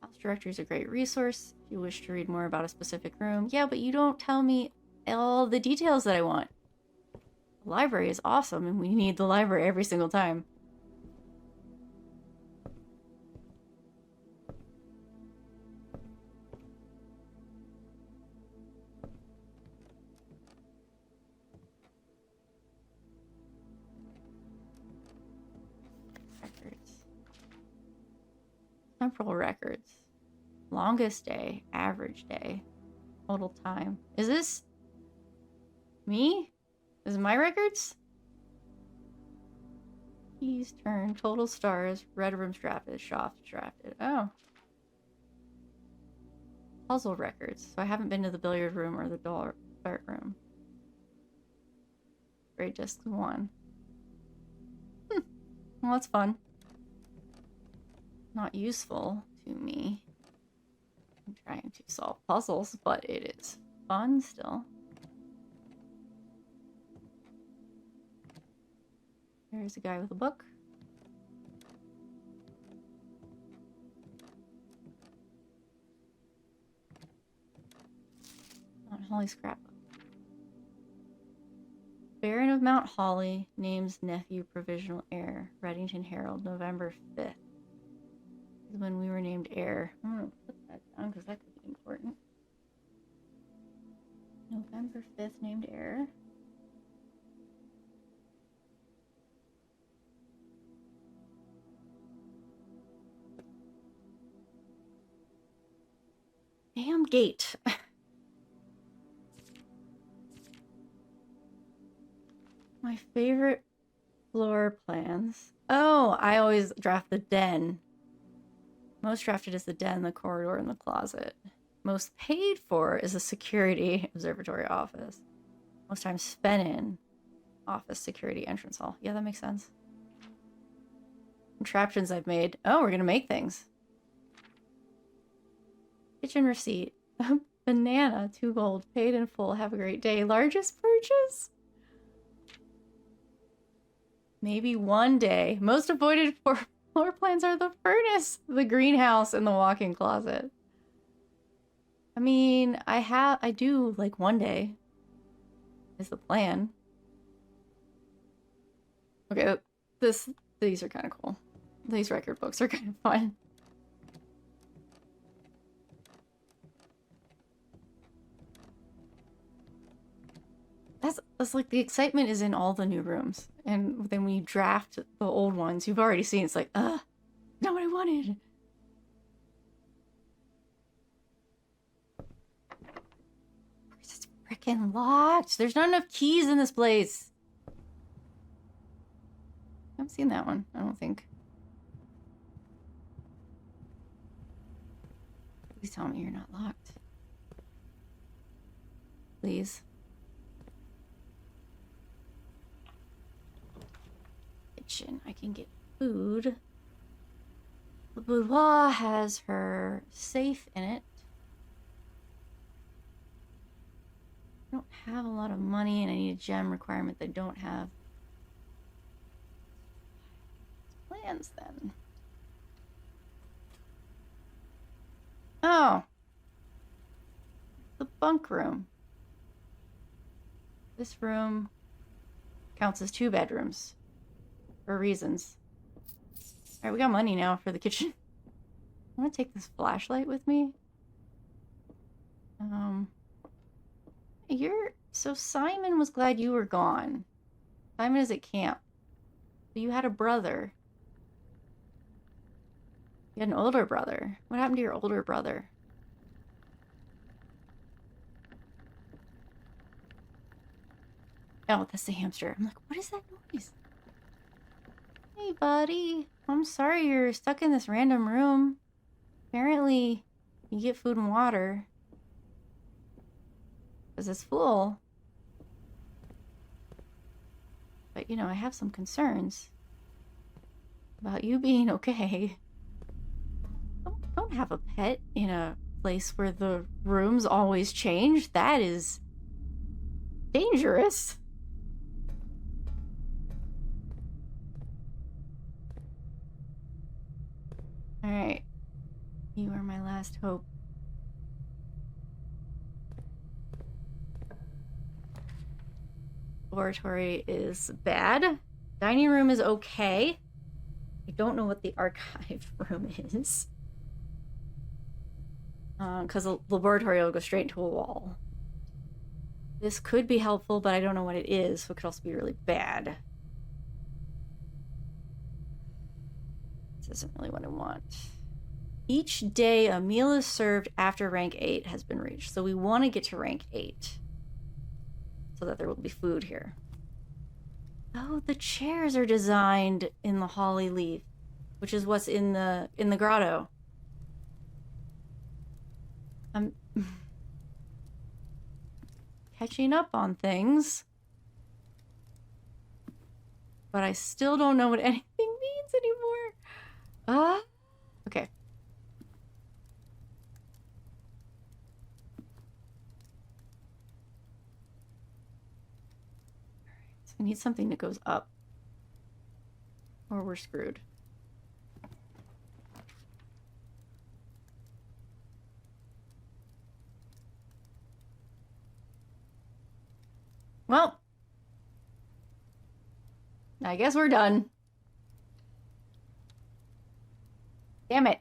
House directory is a great resource if you wish to read more about a specific room. Yeah, but you don't tell me all the details that I want. The library is awesome, and we need the library every single time. Records. Temporal records. Longest day, average day, total time. Is this me? Is it my records? Keys turn. Total stars. Red room's drafted. Shaft drafted. Oh. Puzzle records. So I haven't been to the billiard room or the dart room. Grade disc 1. Well, that's fun. Not useful to me. I'm trying to solve puzzles, but it is fun still. There's a guy with a book. Mount Holly scrapbook. Baron of Mount Holly names nephew provisional heir. Reddington Herald, November 5th. This is when we were named heir. I'm gonna put that down because that could be important. November 5th, named heir. Damn gate. My favorite floor plans. Oh, I always draft the den. Most drafted is the den, the corridor, and the closet. Most paid for is the security observatory office. Most time spent in office, security, entrance hall. Yeah, that makes sense. Contraptions I've made. Oh, we're gonna make things. Kitchen receipt. Banana, 2 gold. Paid in full. Have a great day. Largest purchase? Maybe one day. Most avoided floor plans are the furnace, the greenhouse, and the walk-in closet. I mean, I do, like, one day is the plan. Okay, these are kind of cool. These record books are kind of fun. That's like the excitement is in all the new rooms. And then we draft the old ones you've already seen. It's like, not what I wanted. It's freaking locked. There's not enough keys in this place. I haven't seen that one, I don't think. Please tell me you're not locked. Please. Kitchen. I can get food. The boudoir has her safe in it. I don't have a lot of money and I need a gem requirement that I don't have. Plans then. Oh. The bunk room. This room counts as 2 bedrooms. For reasons. Alright, we got money now for the kitchen. I want to take this flashlight with me. So Simon was glad you were gone. Simon is at camp. So you had a brother. You had an older brother. What happened to your older brother? Oh, that's the hamster. I'm like, what is that noise? Hey, buddy. I'm sorry you're stuck in this random room. Apparently, you get food and water. Because it's full. But, you know, I have some concerns about you being okay. Don't have a pet in a place where the rooms always change. That is dangerous. Alright. You are my last hope. Laboratory is bad. Dining room is okay. I don't know what the archive room is. Because the laboratory will go straight into a wall. This could be helpful, but I don't know what it is, so it could also be really bad. This isn't really what I want. Each day, a meal is served after rank 8 has been reached. So we want to get to rank 8. So that there will be food here. Oh, the chairs are designed in the holly leaf, which is what's in the grotto. I'm catching up on things, but I still don't know what anything means anymore. Okay. So I need something that goes up, or we're screwed. Well, I guess we're done. Damn it.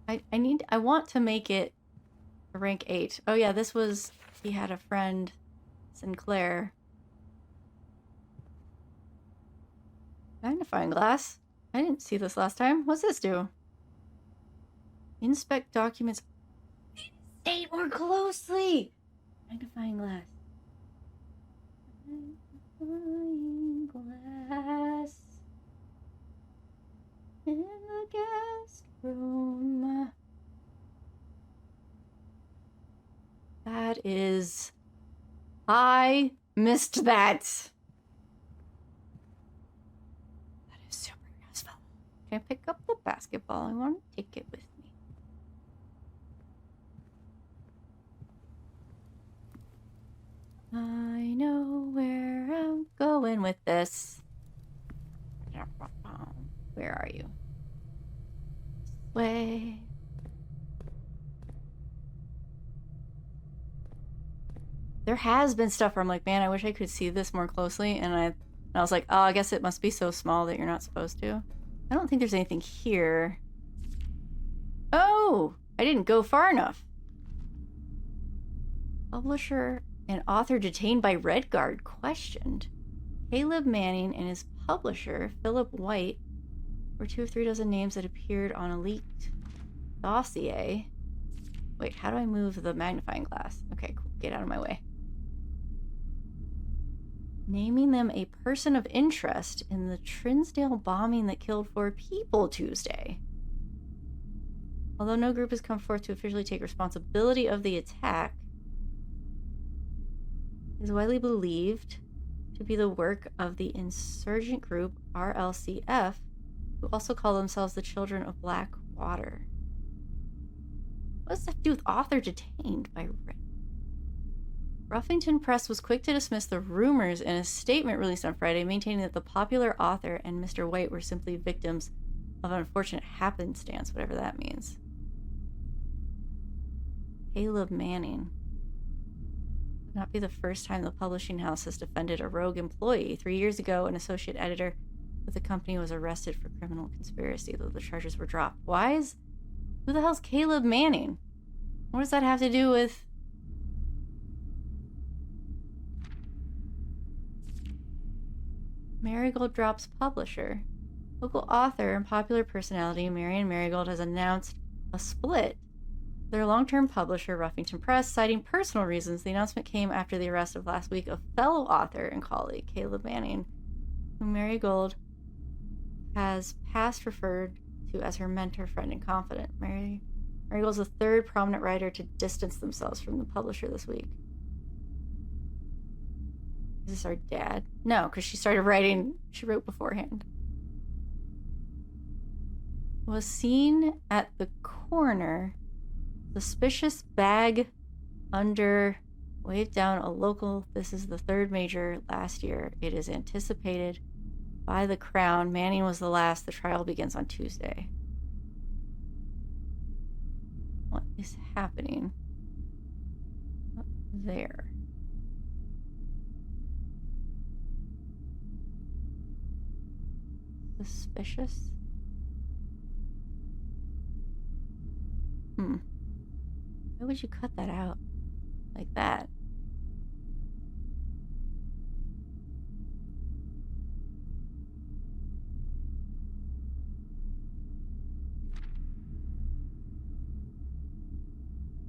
I want to make it a rank 8. Oh yeah, this was, he had a friend, Sinclair. Magnifying glass. I didn't see this last time. What's this do? Inspect documents. Stay more closely. Magnifying glass. Magnifying glass. In the guest room. That is... I missed that. That is super useful. Can I pick up the basketball? I want to take it with me. I know where I'm going with this. Where are you? This way. There has been stuff where I'm like, man, I wish I could see this more closely. And I was like, oh, I guess it must be so small that you're not supposed to. I don't think there's anything here. Oh, I didn't go far enough. Publisher and author detained by Red Guard questioned. Caleb Manning and his publisher, Philip White, were 2 of 3 dozen names that appeared on a leaked dossier. Wait, how do I move the magnifying glass? Okay, cool. Get out of my way. Naming them a person of interest in the Trinsdale bombing that killed 4 people Tuesday. Although no group has come forth to officially take responsibility of the attack, it is widely believed to be the work of the insurgent group RLCF, who also call themselves the Children of Black Water. What does that do with author detained by Red? Ruffington Press was quick to dismiss the rumors in a statement released on Friday, maintaining that the popular author and Mr. White were simply victims of an unfortunate happenstance, whatever that means. Caleb Manning. Would not be the first time the publishing house has defended a rogue employee. 3 years ago, an associate editor with the company was arrested for criminal conspiracy, though the charges were dropped. Who the hell's Caleb Manning? What does that have to do with... Marigold drops publisher. Local author and popular personality Marion Marigold has announced a split. Their long-term publisher, Ruffington Press, citing personal reasons. The announcement came after the arrest of last week of fellow author and colleague Caleb Manning, whom Marigold has past referred to as her mentor, friend, and confidant. Marigold's the 3rd prominent writer to distance themselves from the publisher this week. Is this our dad? No, because she started writing, she wrote beforehand. Was seen at the corner, suspicious bag under, waved down a local, this is the 3rd major last year. It is anticipated by the Crown. Manning was the last. The trial begins on Tuesday. What is happening up there? Suspicious? Why would you cut that out like that?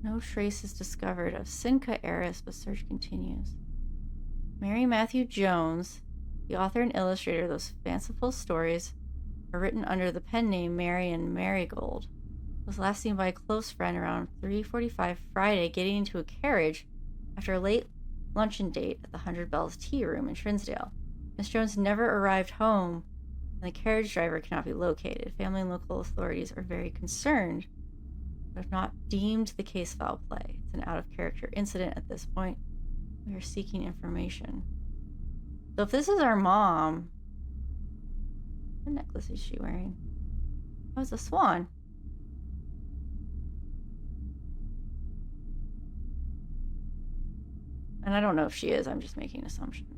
No trace is discovered of Sinca heiress, but search continues. Mary Matthew Jones The author and illustrator of those fanciful stories are written under the pen name Marion Marigold. Was last seen by a close friend around 3:45 Friday getting into a carriage after a late luncheon date at the 100 Bells Tea Room in Trinsdale. Miss Jones never arrived home, and the carriage driver cannot be located. Family and local authorities are very concerned, but have not deemed the case foul play. It's an out-of-character incident at this point. We are seeking information. So if this is our mom, what necklace is she wearing? Oh, it's a swan. And I don't know if she is, I'm just making assumptions.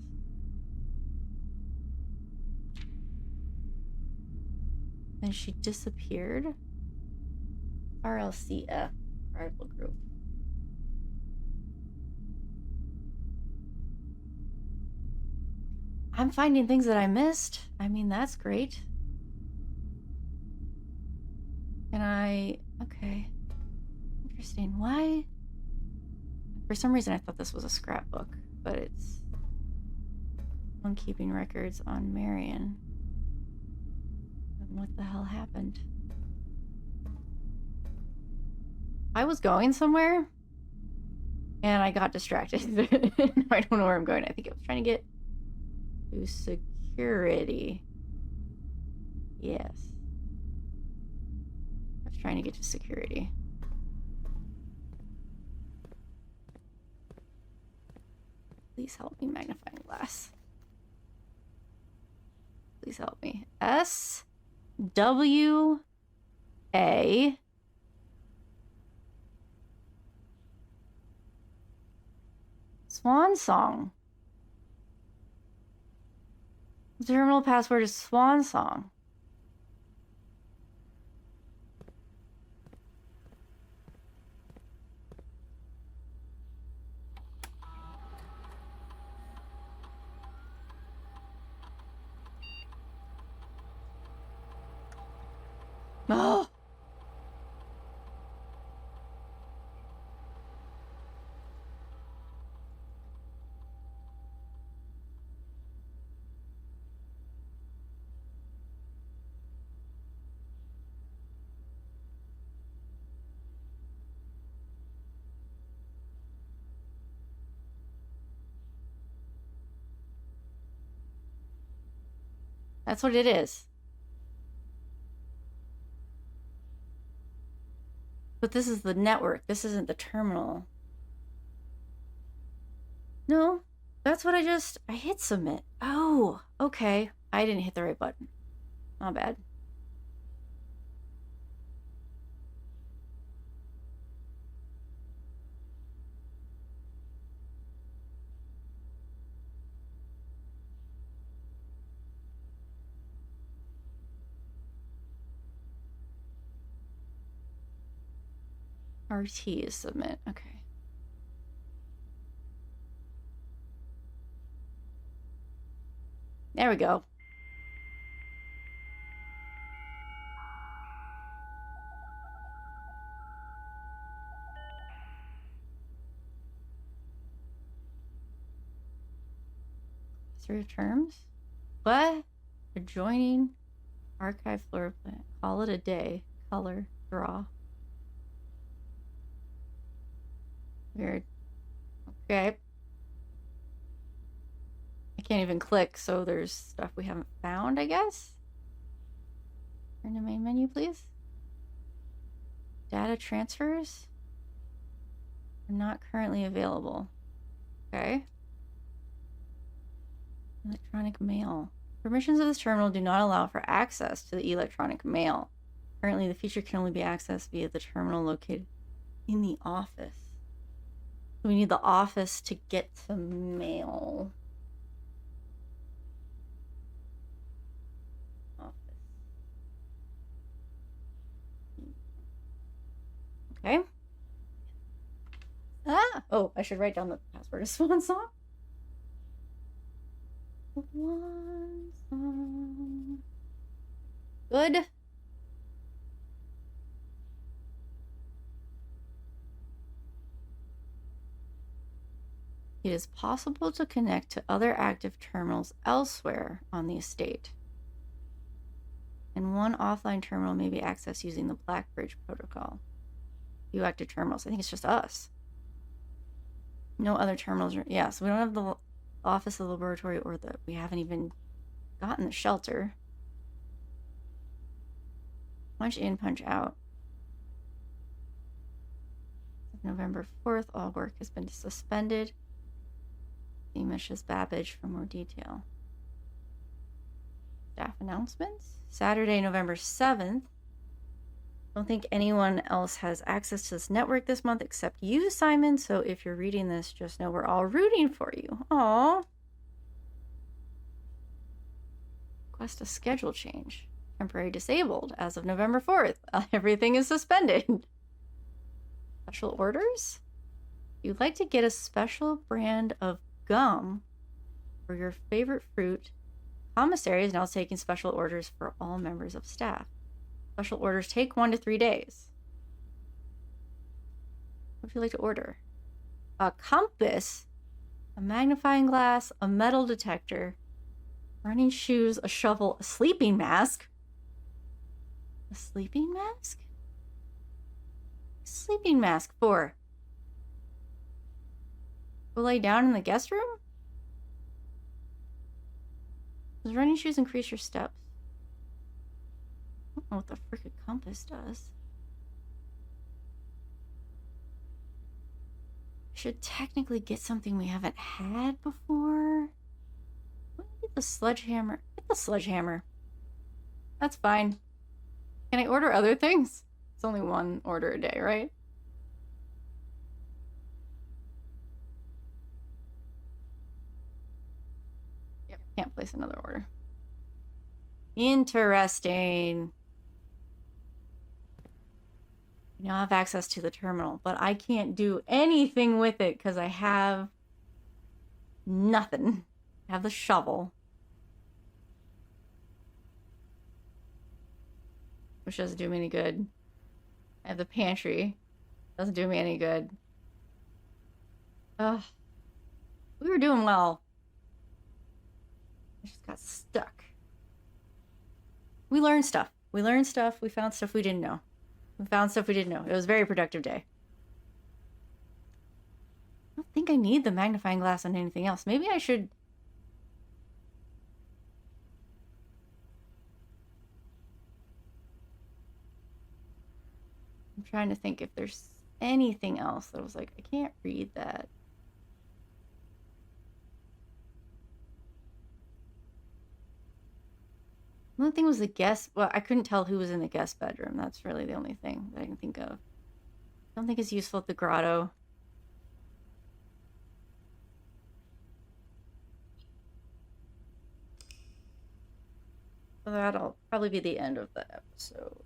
And she disappeared. RLCF, rival group. I'm finding things that I missed. I mean, that's great. And okay. Interesting. Why? For some reason, I thought this was a scrapbook, but it's on keeping records on Marion. And what the hell happened? I was going somewhere, and I got distracted. I don't know where I'm going. I think I was trying to get to security. Yes. I was trying to get to security. Please help me, magnifying glass. Please help me. S-W-A. Swan Song. The terminal password is Swan Song. Oh! That's what it is. But this is the network. This isn't the terminal. No, that's what I hit submit. Oh, okay. I didn't hit the right button. Not bad. RT is submit. Okay. There we go. Through terms? What? Adjoining archive floor plan. Call it a day. Color. Draw. Weird. Okay. I can't even click, so there's stuff we haven't found, I guess? Turn to main menu, please. Data transfers are not currently available. Okay. Electronic mail. Permissions of this terminal do not allow for access to the electronic mail. Currently, the feature can only be accessed via the terminal located in the office. We need the office to get to mail. Office. Okay. Ah! Oh, I should write down the password of Swan Song. Swan Song. Good. It is possible to connect to other active terminals elsewhere on the estate. And one offline terminal may be accessed using the Black Bridge protocol. Few active terminals. I think it's just us. No other terminals. Yeah, so we don't have the office, the laboratory, or we haven't even gotten the shelter. Punch in, punch out. November 4th, all work has been suspended. See Mrs. Babbage for more detail. Staff announcements. Saturday, November 7th. Don't think anyone else has access to this network this month except you, Simon. So if you're reading this, just know we're all rooting for you. Aww. Request a schedule change. Temporary disabled as of November 4th. Everything is suspended. Special orders? You'd like to get a special brand of gum for your favorite fruit. Commissary is now taking special orders for all members of staff. Special orders take 1 to 3 days. What would you like to order? A compass, a magnifying glass, a metal detector, running shoes, a shovel, a sleeping mask. A sleeping mask? Sleeping mask for? Go lay down in the guest room? Does running shoes increase your steps? I don't know what the frickin' compass does. Should technically get something we haven't had before. Get the sledgehammer. Get the sledgehammer. That's fine. Can I order other things? It's only 1 order a day, right? Yep, can't place another order. Interesting. You now have access to the terminal, but I can't do anything with it because I have nothing. I have the shovel, which doesn't do me any good. I have the pantry. Doesn't do me any good. Ugh. We were doing well. I just got stuck. We learned stuff. We learned stuff. We found stuff we didn't know. We found stuff we didn't know. It was a very productive day. I don't think I need the magnifying glass on anything else. Maybe I should... I'm trying to think if there's anything else that I was like, I can't read that. The only thing was the guest. Well, I couldn't tell who was in the guest bedroom. That's really the only thing that I can think of. I don't think it's useful at the grotto. So that'll probably be the end of the episode.